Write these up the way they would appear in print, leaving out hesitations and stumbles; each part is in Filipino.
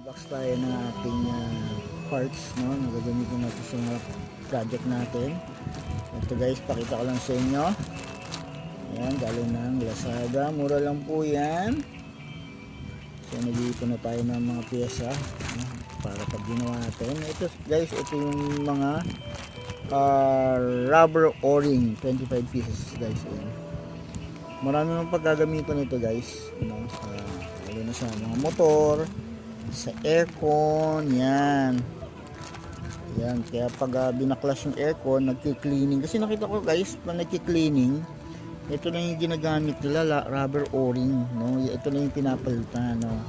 Unbox tayo ng ating parts, no, na gagamitin natin sa mga project natin. Ito guys, pakita ko lang sa inyo. Ayan, galing ng Lazada, mura lang po yan. So nag-iipon na tayo ng mga pyesa, no, para pag ginawa natin. Ito guys, ito yung mga rubber o-ring, 25 pieces guys. Ayan. Marami ng paggagamitan nito guys, no, lalo na sa mga motor, sa aircon, yan. Yan, kaya pag binaklas yung aircon, nagki-cleaning. Kasi nakita ko guys, pag nagki-cleaning, ito lang yung ginagamit nila, rubber o-ring, no? Ito lang yung pinapalitan, no?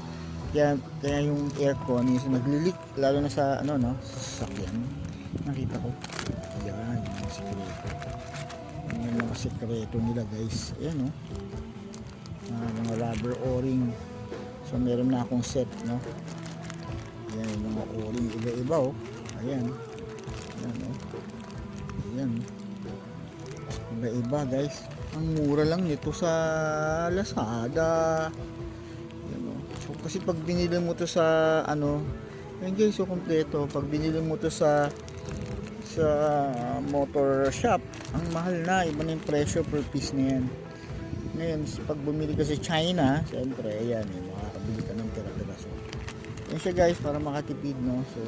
Kaya yung aircon, yung nagli-leak, lalo na sa, ano, no? Sa sasakyan. Nakita ko. Yan, yung mga sikreto. Yung mga sikreto nila guys. Ayan, no? Mga rubber o-ring. So meron na akong set, no. Ayan yung mga o-ring iba-iba, oh. Ayan. Ayan, oh. Ayan. Iba-iba guys. Ang mura lang nito sa Lazada. Ayan, oh. So kasi pag binili mo to sa ano, ayan guys, so kompleto. Pag binili mo to sa motor shop, ang mahal na. Iba na yung presyo per piece na yan. Ngayon, pag bumili ka sa China, siyempre, ayan, makakabili ka ng tira-tira. So, yan siya guys, para makatipid, no? So,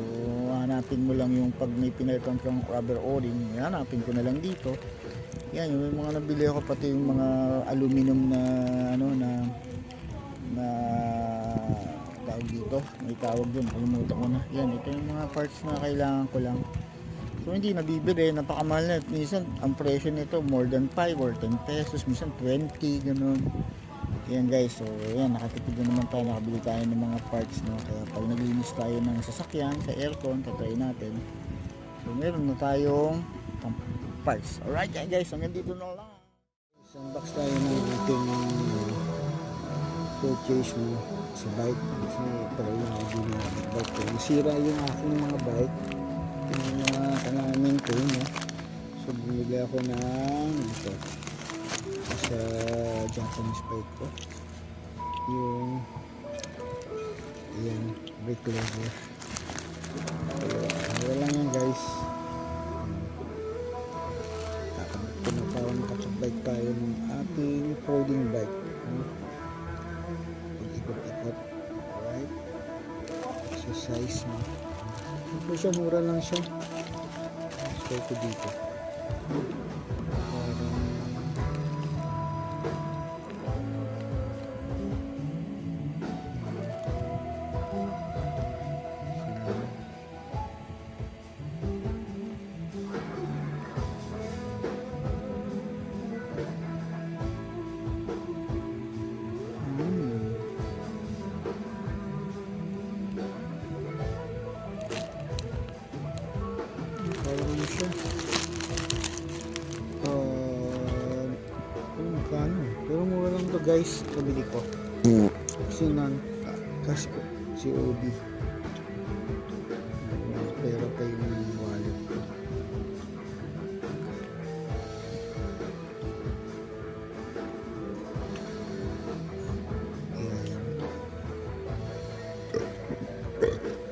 hanapin mo lang yung pag may pinalitan kang rubber o-ring, hanapin ko na lang dito. Yan, yung mga nabili ako, pati yung mga aluminum na, ano, na tawag dito. May tawag dun, kalimutan ko na. Yan, ito yung mga parts na kailangan ko lang. So hindi nabibili, napakamahal na. Minsan ang presyo nito more than 5 or 10 pesos, minsan 20, ganun. Ayan guys, so ayan, nakatipid na naman tayo, nakabili tayo ng mga parts, no? Kaya pag naglinis tayo ng sasakyan, sa aircon, tatry natin. So meron na tayong parts. Alright guys, hanggang dito na lang. So unbox tayo ng ating purchase mo sa bike. Kasi tagal na ako din ng bike ko. Nasira yung aking mga bike. Yung mga kanaming-maintain, no? So bumili ako ng ito sa Japanese bike ko, yung ayan, brake lever. Wala lang yan guys. Kakabit na para makakabike tayo ng ating folding bike, no? Pag-ikot-ikot. Alright, exercise, no? Ito siya, mura lang siya. Stay ko dito. Parang siya magkano, pero mura lang to guys. Pabili ko kasi cash ko, COD. Pera pa yung wallet ko. Ayan.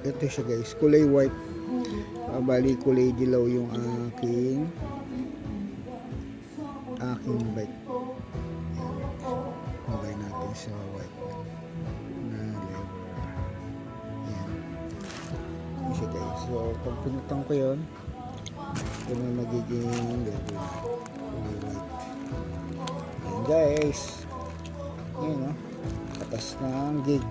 Ito siya guys, kulay white. Bali kulay dilaw yung aking bike. Lagay natin sa white na lever. Ayan. Ayan siya guys. So pag pinutang ko yun, ito na magiging lever na kulay white. Ayan guys. Ayan, no? Katas ng gig.